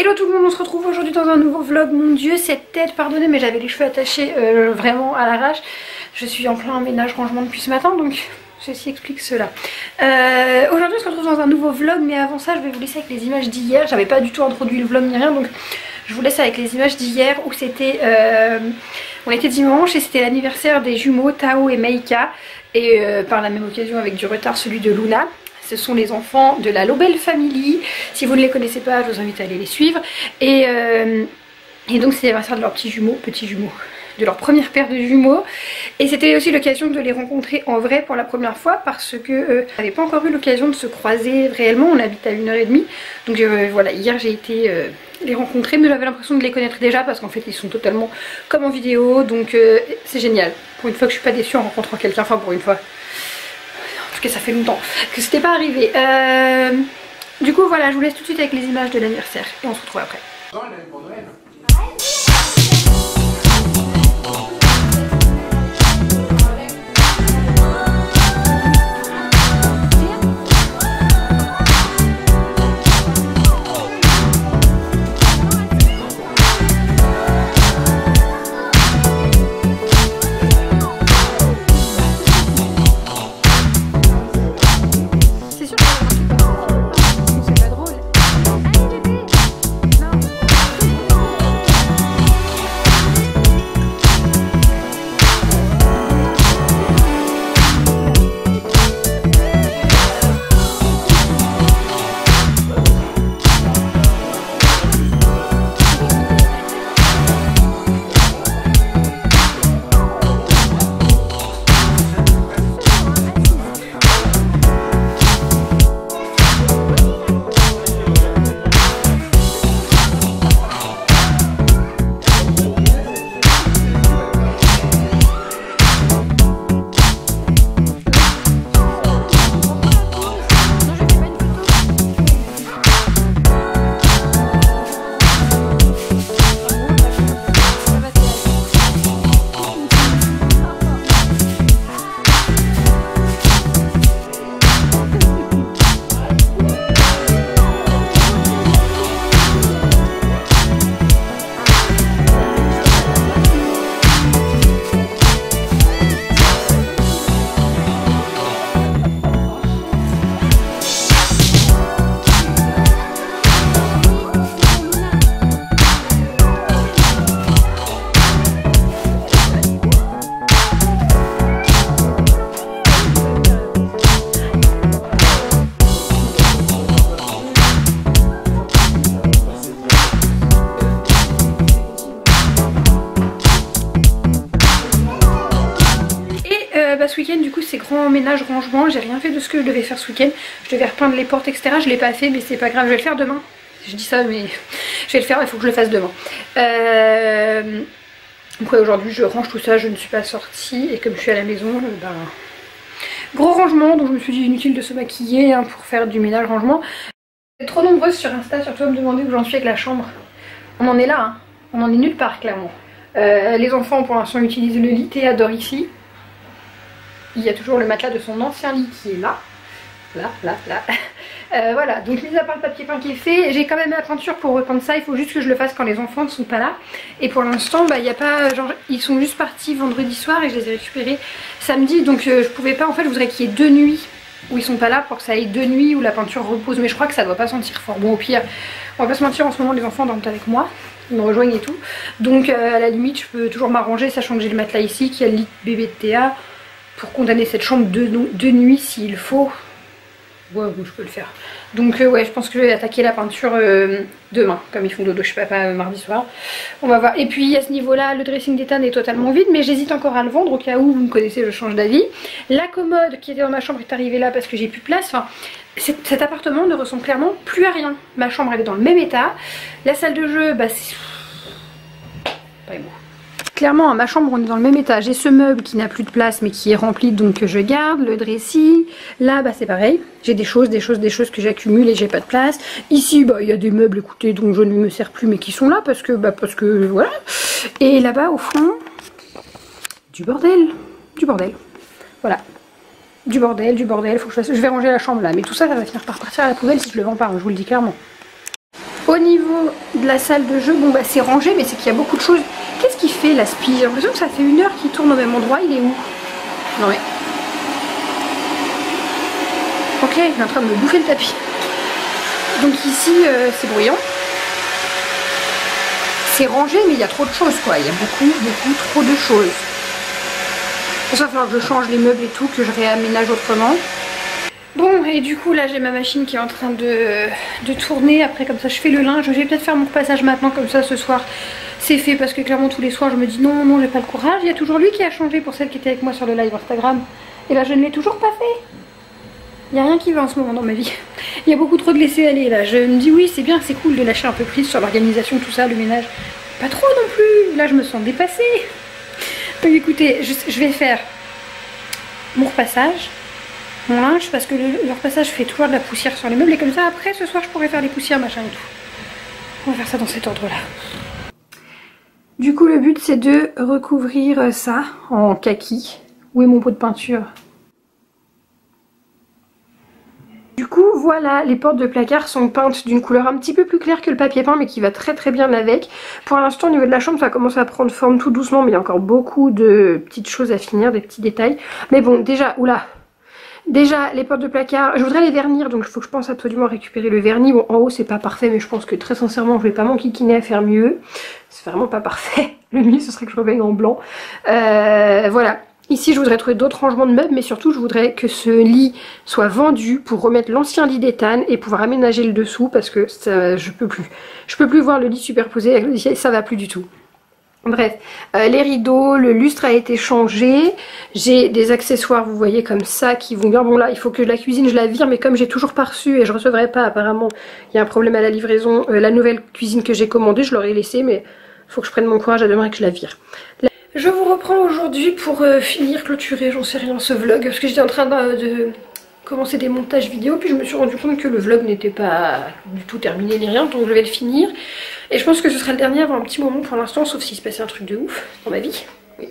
Hello tout le monde, on se retrouve aujourd'hui dans un nouveau vlog. Mon dieu, cette tête, pardonnez mais j'avais les cheveux attachés vraiment à l'arrache. Je suis en plein ménage rangement depuis ce matin, donc ceci explique cela. Aujourd'hui on se retrouve dans un nouveau vlog, mais avant ça je vais vous laisser avec les images d'hier. J'avais pas du tout introduit le vlog ni rien, donc je vous laisse avec les images d'hier où c'était... on était dimanche et c'était l'anniversaire des jumeaux Tao et Meika. Et par la même occasion avec du retard celui de Luna. Ce sont les enfants de la Lobel Family. Si vous ne les connaissez pas, je vous invite à aller les suivre. Et donc c'est l'anniversaire de leurs petits jumeaux, de leur première paire de jumeaux. Et c'était aussi l'occasion de les rencontrer en vrai pour la première fois, parce que on n'avait pas encore eu l'occasion de se croiser réellement. On habite à 1h30. Donc voilà, hier j'ai été les rencontrer, mais j'avais l'impression de les connaître déjà parce qu'en fait ils sont totalement comme en vidéo. Donc c'est génial. Pour une fois que je suis pas déçue en rencontrant quelqu'un, enfin pour une fois. Que ça fait longtemps que c'était pas arrivé. Du coup voilà, je vous laisse tout de suite avec les images de l'anniversaire et on se retrouve après. Ce week-end du coup c'est grand ménage rangement, j'ai rien fait de ce que je devais faire ce week-end. Je devais repeindre les portes etc, je l'ai pas fait mais c'est pas grave, je vais le faire demain. Je dis ça mais je vais le faire, il faut que je le fasse demain. Donc ouais, aujourd'hui je range tout ça, je ne suis pas sortie et comme je suis à la maison, gros rangement, donc je me suis dit inutile de se maquiller hein, pour faire du ménage rangement. Vous êtes trop nombreuses sur Insta surtout à me demander où j'en suis avec la chambre. On en est là, hein. On en est nulle part clairement. Les enfants pour l'instant utilisent le lit, Théa dort ici. Il y a toujours le matelas de son ancien lit qui est là. Voilà, donc mis à part le papier peint qui est fait, j'ai quand même la peinture pour repeindre ça. Il faut juste que je le fasse quand les enfants ne sont pas là. Et pour l'instant, il n'y a pas, genre, ils sont juste partis vendredi soir et je les ai récupérés samedi. Donc je pouvais pas, en fait, je voudrais qu'il y ait 2 nuits où ils sont pas là pour que ça ait 2 nuits où la peinture repose. Mais je crois que ça doit pas sentir fort. Bon, au pire, on va pas se mentir, en ce moment les enfants dorment avec moi. Ils me rejoignent et tout. Donc à la limite, je peux toujours m'arranger, sachant que j'ai le matelas ici, qui a le lit de bébé de Théa, pour condamner cette chambre de nuit s'il faut. Ouais, bon, je peux le faire. Donc ouais, je pense que je vais attaquer la peinture demain, comme ils font dodo chez papa mardi soir. On va voir. Et puis à ce niveau-là, le dressing d'Ethan est totalement vide, mais j'hésite encore à le vendre au cas où, vous me connaissez, je change d'avis. La commode qui était dans ma chambre est arrivée là parce que j'ai plus de place. Enfin, cet appartement ne ressemble clairement plus à rien. Ma chambre elle est dans le même état. La salle de jeu, bah c'est... pas beau. Clairement, à ma chambre, on est dans le même état. J'ai ce meuble qui n'a plus de place, mais qui est rempli, donc que je garde. Le dressing. Là, bah, c'est pareil. J'ai des choses que j'accumule et j'ai pas de place. Ici, bah, il y a des meubles, écoutez, dont je ne me sers plus, mais qui sont là parce que voilà. Et là-bas, au fond, du bordel. Voilà. Du bordel. Faut que je vais ranger la chambre là. Mais tout ça, ça va finir par partir à la poubelle si je le vends pas. Je vous le dis clairement. Au niveau de la salle de jeu, bon bah c'est rangé, mais c'est qu'il y a beaucoup de choses. Qu'est-ce qu'il fait l'aspi? J'ai l'impression que ça fait 1 heure qu'il tourne au même endroit. Il est où? Non mais... Ok, il est en train de me bouffer le tapis. Donc ici, c'est bruyant. C'est rangé, mais il y a trop de choses quoi. Il y a beaucoup trop de choses. Pour ça, il va falloir que je change les meubles et tout, que je réaménage autrement. Bon, et du coup là j'ai ma machine qui est en train de tourner. Après comme ça je fais le linge. Je vais peut-être faire mon repassage maintenant, comme ça ce soir c'est fait, parce que clairement tous les soirs je me dis non j'ai pas le courage. Il y a toujours lui qui a changé pour celle qui était avec moi sur le live Instagram. Et là je ne l'ai toujours pas fait. Il n'y a rien qui va en ce moment dans ma vie. Il y a beaucoup trop de laisser aller là. Je me dis oui c'est bien, c'est cool de lâcher un peu prise sur l'organisation, tout ça, le ménage. Pas trop non plus. Là je me sens dépassée. Donc écoutez, je vais faire mon repassage, mon linge, parce que le repassage fait toujours de la poussière sur les meubles. Et comme ça après ce soir je pourrais faire les poussières machin et tout. On va faire ça dans cet ordre là. Du coup le but c'est de recouvrir ça en kaki. Où est mon pot de peinture? Du coup voilà, les portes de placard sont peintes d'une couleur un petit peu plus claire que le papier peint, mais qui va très bien avec. Pour l'instant au niveau de la chambre ça commence à prendre forme tout doucement, mais il y a encore beaucoup de petites choses à finir, des petits détails. Mais bon déjà, oula, déjà les portes de placard, je voudrais les vernir, donc il faut que je pense absolument récupérer le vernis. Bon en haut c'est pas parfait, mais je pense que très sincèrement je vais pas m'enquiquiner à faire mieux. C'est vraiment pas parfait, le mieux ce serait que je repeigne en blanc. Voilà. Ici je voudrais trouver d'autres rangements de meubles, mais surtout je voudrais que ce lit soit vendu pour remettre l'ancien lit d'éthane et pouvoir aménager le dessous, parce que ça, je peux plus voir le lit superposé avec le lit, ça va plus du tout. Bref, les rideaux, le lustre a été changé, j'ai des accessoires vous voyez comme ça qui vont bien. Bon là il faut que la cuisine je la vire, mais comme j'ai toujours pas reçu et je recevrai pas, apparemment il y a un problème à la livraison, la nouvelle cuisine que j'ai commandée je l'aurais laissée, mais il faut que je prenne mon courage à demain et que je la vire. Je vous reprends aujourd'hui pour finir, clôturer, j'en sais rien, ce vlog, parce que j'étais en train de commencer des montages vidéo, puis je me suis rendu compte que le vlog n'était pas du tout terminé ni rien, donc je vais le finir. Et je pense que ce sera le dernier avant un petit moment pour l'instant, sauf s'il se passait un truc de ouf dans ma vie. Oui.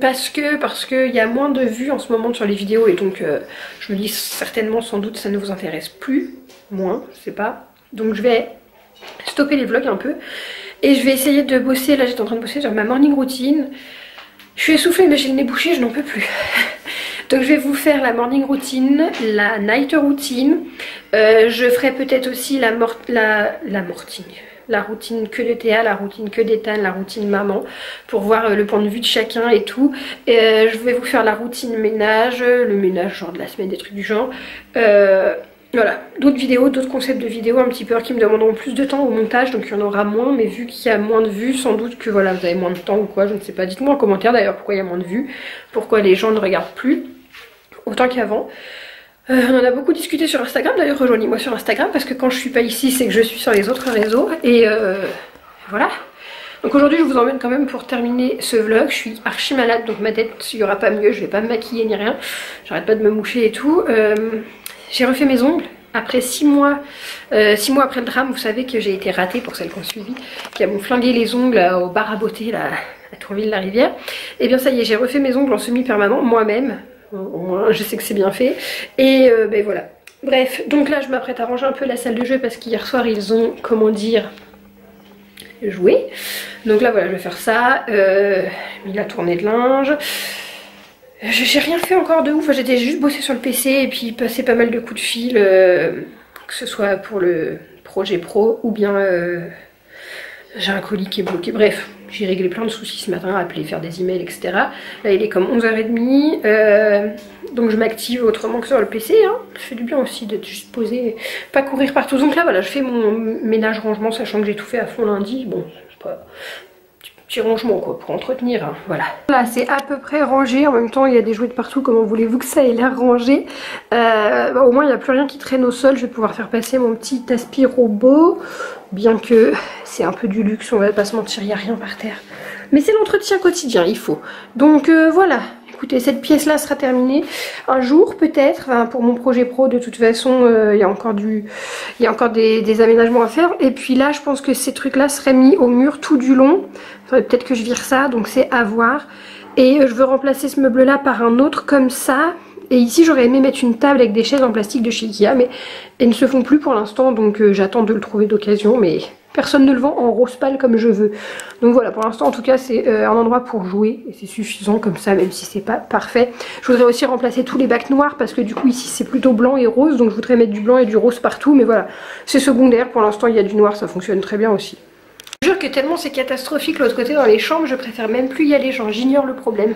Parce que il y a moins de vues en ce moment sur les vidéos, et donc je me dis certainement, sans doute, ça ne vous intéresse plus, moins, je sais pas. Donc je vais stopper les vlogs un peu. Et je vais essayer de bosser, là j'étais en train de bosser sur ma morning routine. Je suis essoufflée mais j'ai le nez bouché, je n'en peux plus. Donc je vais vous faire la morning routine, la night routine. Je ferai peut-être aussi la routine que de Théa, la routine que d'Ethan, la routine maman, pour voir le point de vue de chacun et tout. Je vais vous faire la routine ménage, le ménage genre de la semaine, des trucs du genre. Voilà, d'autres vidéos, d'autres concepts de vidéos un petit peu qui me demanderont plus de temps au montage, donc il y en aura moins, mais vu qu'il y a moins de vues, sans doute que voilà, vous avez moins de temps ou quoi, je ne sais pas. Dites-moi en commentaire d'ailleurs pourquoi il y a moins de vues, pourquoi les gens ne regardent plus autant qu'avant. On en a beaucoup discuté sur Instagram, d'ailleurs rejoignez-moi sur Instagram, parce que quand je suis pas ici, c'est que je suis sur les autres réseaux, et voilà. Donc aujourd'hui je vous emmène quand même pour terminer ce vlog. Je suis archi malade, donc ma tête, il n'y aura pas mieux, je vais pas me maquiller ni rien, j'arrête pas de me moucher et tout. J'ai refait mes ongles après 6 mois, 6 mois après le drame. Vous savez que j'ai été ratée, pour celles qui ont suivi, qui m'ont flingué les ongles au bar à beauté là, à Tourville-la-Rivière. Et bien ça y est, j'ai refait mes ongles en semi-permanent moi-même. Au moins je sais que c'est bien fait. Et ben voilà. Bref, donc là je m'apprête à ranger un peu la salle de jeu, parce qu'hier soir ils ont, comment dire, joué. Donc là voilà, je vais faire ça. Mis la tournée de linge. J'ai rien fait encore de ouf, j'étais juste bossé sur le PC et puis passé pas mal de coups de fil, que ce soit pour le projet pro ou bien j'ai un colis qui est bloqué. Bref, j'ai réglé plein de soucis ce matin, appeler, faire des emails, etc. Là il est comme 11h30, donc je m'active autrement que sur le PC, hein. Ça fait du bien aussi d'être juste posé, pas courir partout. Donc là voilà, je fais mon ménage rangement, sachant que j'ai tout fait à fond lundi. Bon, c'est pas... petit rangement quoi, pour entretenir, hein, voilà. Là c'est à peu près rangé, en même temps il y a des jouets de partout, comment voulez-vous que ça ait l'air rangé. Au moins il n'y a plus rien qui traîne au sol, je vais pouvoir faire passer mon petit aspi robot, bien que c'est un peu du luxe, on va pas se mentir, il n'y a rien par terre. Mais c'est l'entretien quotidien, il faut. Donc voilà. Écoutez, cette pièce là sera terminée un jour peut-être, enfin, pour mon projet pro de toute façon il y a encore des aménagements à faire. Et puis là je pense que ces trucs là seraient mis au mur tout du long, peut-être que je vire ça, donc c'est à voir. Et je veux remplacer ce meuble là par un autre comme ça, Et ici j'aurais aimé mettre une table avec des chaises en plastique de chez Ikea, mais elles ne se font plus pour l'instant, donc j'attends de le trouver d'occasion, mais personne ne le vend en rose pâle comme je veux. Donc voilà, pour l'instant en tout cas c'est un endroit pour jouer et c'est suffisant comme ça, même si c'est pas parfait. Je voudrais aussi remplacer tous les bacs noirs parce que du coup ici c'est plutôt blanc et rose, donc je voudrais mettre du blanc et du rose partout, mais voilà, c'est secondaire, pour l'instant il y a du noir, ça fonctionne très bien aussi. Je jure que tellement c'est catastrophique l'autre côté dans les chambres, je préfère même plus y aller, genre j'ignore le problème.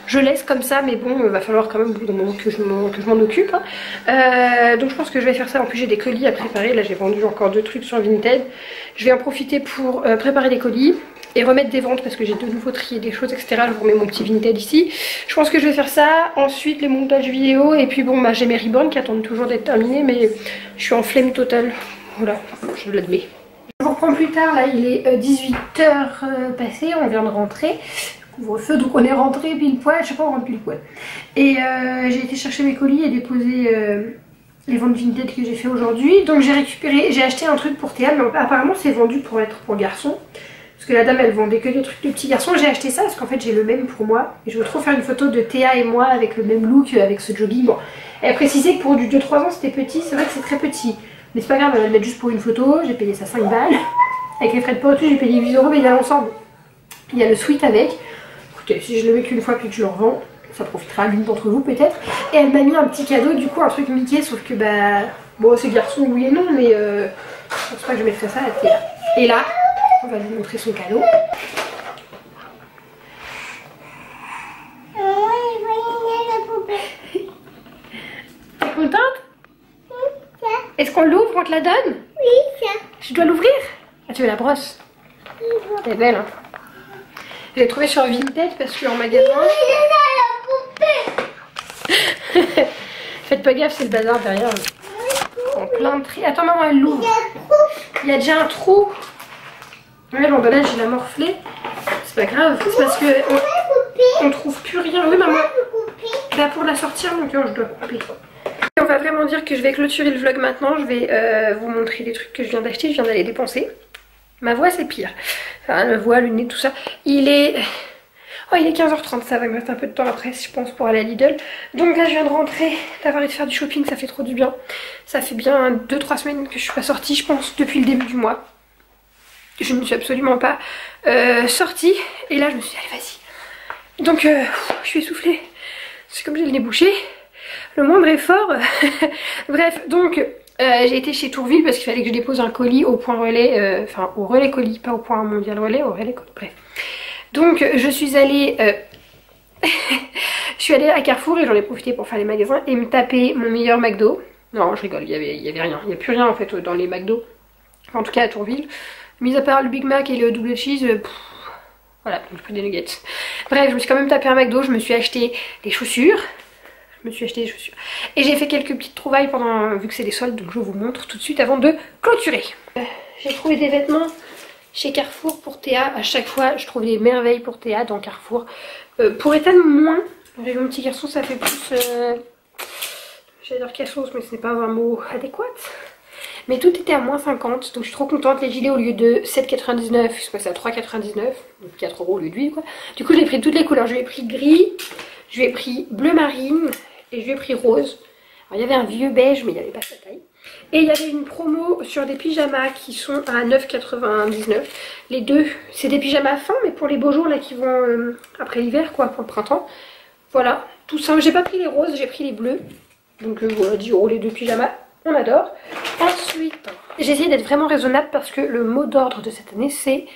Je laisse comme ça, mais bon, il va falloir quand même au bout d'un moment que je m'en occupe. Hein. Donc je pense que je vais faire ça. En plus j'ai des colis à préparer. Là j'ai vendu encore 2 trucs sur Vinted. Je vais en profiter pour préparer les colis et remettre des ventes parce que j'ai de nouveau trié des choses, etc. Je vous remets mon petit Vinted ici. Je pense que je vais faire ça. Ensuite les montages vidéo. Et puis bon, bah, j'ai mes ribbons qui attendent toujours d'être terminés, mais je suis en flemme totale. Voilà, je l'admets. Je vous reprends plus tard. Là il est 18h passé. On vient de rentrer. Couvre-feu, donc on est rentré pile poil, je sais pas, on rentre pile poil. Et j'ai été chercher mes colis et déposer les ventes Vinted que j'ai fait aujourd'hui. Donc j'ai acheté un truc pour Théa, mais apparemment c'est vendu pour être pour garçon. Parce que la dame elle vendait que des trucs de petits garçons. J'ai acheté ça parce qu'en fait j'ai le même pour moi. Et je veux trop faire une photo de Théa et moi avec le même look, avec ce jogging. Bon, elle a précisé que pour du 2-3 ans c'était petit, c'est vrai que c'est très petit. Mais c'est pas grave, elle va le mettre juste pour une photo. J'ai payé ça 5 balles. Avec les frais de port j'ai payé 8 €, mais il y a l'ensemble. Il y a le sweat avec. Écoutez, si je le mets qu'une fois puis que je le revends, ça profitera à l'une d'entre vous peut-être. Et elle m'a mis un petit cadeau, du coup un truc Mickey, sauf que bah... Bon c'est garçon oui et non, mais je pense pas que je mettrai ça à Théa. Et là, on va lui montrer son cadeau. T'es contente? Est-ce qu'on l'ouvre, on te la donne? Oui, ça. Je dois l'ouvrir? Ah tu veux la brosse? Elle est belle hein. Je l'ai trouvé sur Vinted parce que en magasin. Faites pas gaffe, c'est le bazar derrière. En plein de tri. Attends maman, elle l'ouvre. Il y a déjà un trou. Ouais, l'emballage il a morflé. C'est pas grave, c'est parce que on trouve plus rien. Oui maman. Là pour la sortir mon cœur je dois couper. On va vraiment dire que je vais clôturer le vlog maintenant. Je vais vous montrer des trucs que je viens d'acheter. Je viens d'aller dépenser. Ma voix c'est pire. Enfin, la voix, le nez, tout ça. Il est 15h30, ça va me mettre un peu de temps après je pense pour aller à Lidl. Donc là je viens de rentrer, d'avoir été faire du shopping, ça fait trop du bien. Ça fait bien 2-3 semaines que je suis pas sortie, je pense, depuis le début du mois. Je ne suis absolument pas sortie. Et là je me suis dit allez vas-y. Donc je suis essoufflée. C'est comme j'ai le nez bouché. Le moindre effort. Bref, donc... j'ai été chez Tourville parce qu'il fallait que je dépose un colis au point relais, enfin au relais colis, pas au point mondial relais, au relais colis, bref. Donc je suis allée, je suis allée à Carrefour et j'en ai profité pour faire les magasins et me taper mon meilleur McDo. Non je rigole, il y avait rien, il n'y a plus rien en fait dans les McDo, enfin, en tout cas à Tourville. Mis à part le Big Mac et le double cheese, voilà, donc j'ai pris des nuggets. Bref, je me suis quand même tapé un McDo, je me suis acheté des chaussures. Je me suis acheté des chaussures. Et j'ai fait quelques petites trouvailles pendant, vu que c'est des soldes, donc je vous montre tout de suite avant de clôturer. J'ai trouvé des vêtements chez Carrefour pour Théa. À chaque fois, je trouve des merveilles pour Théa dans Carrefour. Pour Ethan, moins. Avec mon petit garçon, ça fait plus... j'allais dire cassos, mais ce n'est pas un mot adéquat. Mais tout était à moins 50, donc je suis trop contente. Les gilets au lieu de 7,99, ils sont passés à 3,99, donc 4 € au lieu de 8 quoi. Du coup j'ai pris toutes les couleurs, je lui ai pris gris, je lui ai pris bleu marine et je lui ai pris rose. Alors il y avait un vieux beige mais il n'y avait pas sa taille. Et il y avait une promo sur des pyjamas qui sont à 9,99. Les deux, c'est des pyjamas fins mais pour les beaux jours là qui vont après l'hiver quoi, pour le printemps. Voilà, tout simple. J'ai pas pris les roses, j'ai pris les bleus. Donc voilà, 10 € les deux pyjamas. On adore. Ensuite, j'ai essayé d'être vraiment raisonnable parce que le mot d'ordre de cette année c'est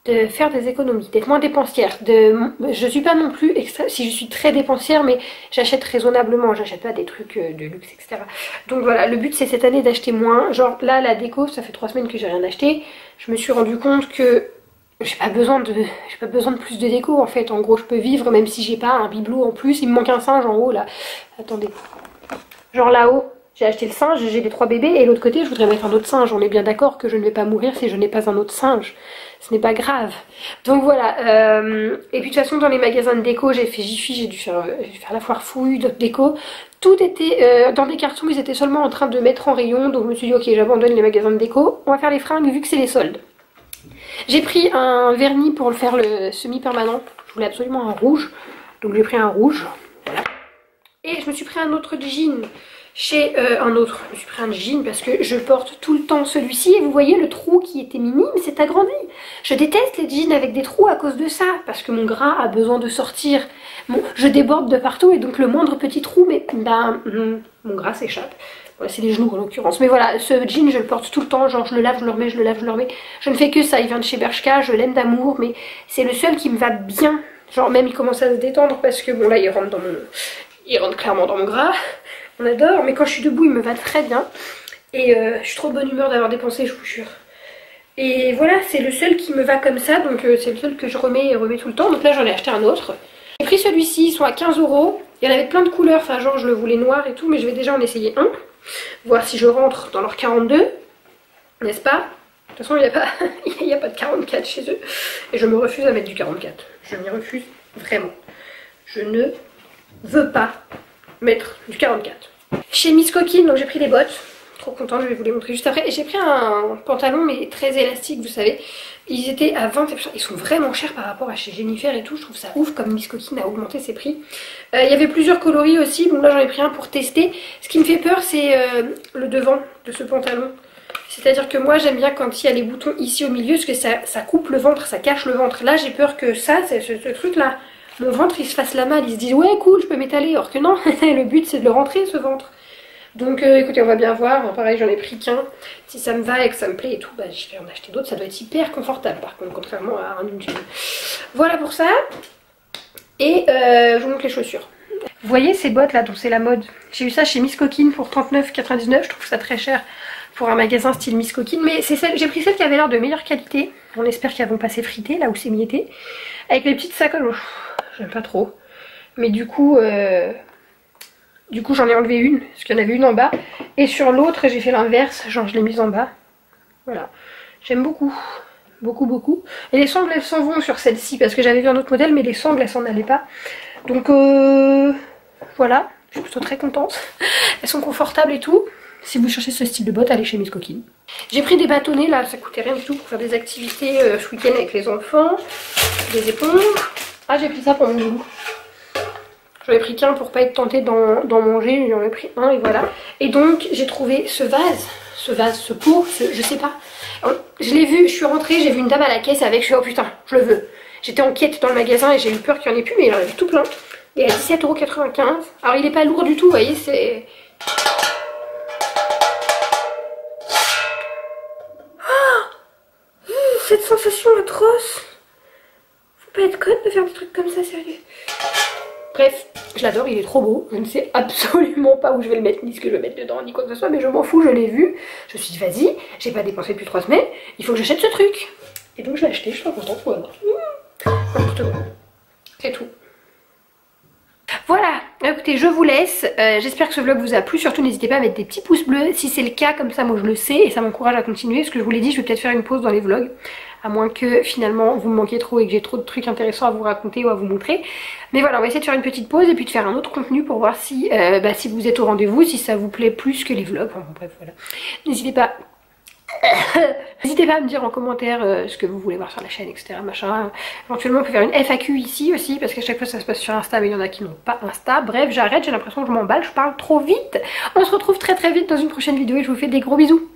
de faire des économies, d'être moins dépensière. Je suis pas non plus extra, si je suis très dépensière, mais j'achète raisonnablement, j'achète pas des trucs de luxe, etc. Donc voilà, le but c'est cette année d'acheter moins. Genre là, la déco, ça fait 3 semaines que j'ai rien acheté. Je me suis rendu compte que j'ai pas besoin de plus de déco en fait. En gros, je peux vivre même si j'ai pas un bibelot en plus. Il me manque un singe en haut là. Attendez. Genre là-haut. J'ai acheté le singe, j'ai les 3 bébés et l'autre côté je voudrais mettre un autre singe. On est bien d'accord que je ne vais pas mourir si je n'ai pas un autre singe. Ce n'est pas grave. Donc voilà. Et puis de toute façon dans les magasins de déco j'ai fait Jiffy, j'ai dû faire la foire fouille, d'autres déco. Tout était dans des cartons, ils étaient seulement en train de mettre en rayon. Donc je me suis dit ok j'abandonne les magasins de déco. On va faire les fringues vu que c'est les soldes. J'ai pris un vernis pour le faire le semi-permanent. Je voulais absolument un rouge. Donc j'ai pris un rouge. Voilà. Et je me suis pris un autre jean chez je me suis pris un jean parce que je porte tout le temps celui-ci. Et vous voyez le trou qui était minime s'est agrandi. Je déteste les jeans avec des trous à cause de ça. Parce que mon gras a besoin de sortir. Bon, je déborde de partout et donc le moindre petit trou, mais mon gras s'échappe. Voilà, c'est les genoux en l'occurrence. Mais voilà, ce jean je le porte tout le temps. Genre je le lave, je le remets, je le lave, je le remets. Je ne fais que ça. Il vient de chez Bershka, je l'aime d'amour. Mais c'est le seul qui me va bien. Genre même il commence à se détendre parce que bon là il rentre dans mon... Il rentre clairement dans mon gras, on adore, mais quand je suis debout il me va très bien. Et je suis trop de bonne humeur d'avoir dépensé, je vous jure. Et voilà, c'est le seul qui me va comme ça, donc c'est le seul que je remets et remets tout le temps. Donc là j'en ai acheté un autre. J'ai pris celui-ci, ils sont à 15 €. Il y en avait plein de couleurs, enfin genre je le voulais noir et tout, mais je vais déjà en essayer un. Voir si je rentre dans leur 42, n'est-ce pas? De toute façon il n'y a pas de 44 chez eux. Et je me refuse à mettre du 44. Je m'y refuse vraiment. Je ne veux pas mettre du 44. Chez Miss Coquine, donc j'ai pris des bottes. Trop contente, je vais vous les montrer juste après. Et j'ai pris un pantalon mais très élastique, vous savez. Ils étaient à 20 €. Ils sont vraiment chers par rapport à chez Jennifer et tout. Je trouve ça ouf comme Miss Coquine a augmenté ses prix. Il y avait plusieurs coloris aussi. Donc là j'en ai pris un pour tester. Ce qui me fait peur c'est le devant de ce pantalon. C'est-à-dire que moi j'aime bien quand il y a les boutons ici au milieu. Parce que ça coupe le ventre, ça cache le ventre. Là j'ai peur que ça, ce truc là, mon ventre il se fasse la malle, il se dit ouais cool je peux m'étaler, or que non, le but c'est de le rentrer ce ventre. Donc écoutez on va bien voir, pareil j'en ai pris qu'un, si ça me va et que ça me plaît et tout, bah je vais en acheter d'autres, ça doit être hyper confortable par contre, contrairement à un jean. Voilà pour ça, et je vous montre les chaussures. Vous voyez ces bottes là dont c'est la mode, j'ai eu ça chez Miss Coquine pour 39,99, je trouve ça très cher pour un magasin style Miss Coquine, mais c'est celle, j'ai pris celle qui avait l'air de meilleure qualité, on espère qu'elles vont pas s'effriter là où c'est mietté, avec les petites sacoches. J'aime pas trop. Mais du coup j'en ai enlevé une, parce qu'il y en avait une en bas. Et sur l'autre j'ai fait l'inverse, genre je l'ai mise en bas. Voilà. J'aime beaucoup. Beaucoup beaucoup. Et les sangles elles s'en vont sur celle-ci, parce que j'avais vu un autre modèle, mais les sangles elles s'en allaient pas. Donc voilà, je suis plutôt très contente. Elles sont confortables et tout. Si vous cherchez ce style de bottes, allez chez Miss Coquine. J'ai pris des bâtonnets là, ça coûtait rien du tout pour faire des activités ce week-end avec les enfants. Des éponges. Ah j'ai pris ça pour mon goût. J'en ai pris qu'un pour pas être tentée d'en manger, j'en ai pris un et voilà. Et donc j'ai trouvé ce pot, je sais pas. Je l'ai vu, je suis rentrée, j'ai vu une dame à la caisse avec, je suis oh putain, je le veux. J'étais en quête dans le magasin et j'ai eu peur qu'il n'y en ait plus, mais il en avait tout plein. Il est à 17,95 €. Alors il est pas lourd du tout, vous voyez, c'est... Oh, cette sensation atroce. Faut pas être conne de faire des trucs comme ça, sérieux. Bref, je l'adore, il est trop beau. Je ne sais absolument pas où je vais le mettre, ni ce que je vais mettre dedans, ni quoi que ce soit, mais je m'en fous, je l'ai vu. Je me suis dit, vas-y, j'ai pas dépensé depuis 3 semaines, il faut que j'achète ce truc. Et donc je l'ai acheté, je suis pas contente, voilà. N'importe quoi. C'est tout. Voilà, écoutez, je vous laisse. J'espère que ce vlog vous a plu. Surtout, n'hésitez pas à mettre des petits pouces bleus si c'est le cas, comme ça, moi je le sais et ça m'encourage à continuer. Ce que je vous l'ai dit, je vais peut-être faire une pause dans les vlogs. À moins que finalement vous me manquiez trop et que j'ai trop de trucs intéressants à vous raconter ou à vous montrer. Mais voilà, on va essayer de faire une petite pause et puis de faire un autre contenu pour voir si, si vous êtes au rendez-vous, si ça vous plaît plus que les vlogs. Enfin, bon, bref, voilà. N'hésitez pas. N'hésitez pas à me dire en commentaire ce que vous voulez voir sur la chaîne, etc. Machin. Éventuellement on peut faire une FAQ ici aussi, parce qu'à chaque fois ça se passe sur Insta, mais il y en a qui n'ont pas Insta. Bref, j'arrête, j'ai l'impression que je m'emballe, je parle trop vite. On se retrouve très très vite dans une prochaine vidéo et je vous fais des gros bisous.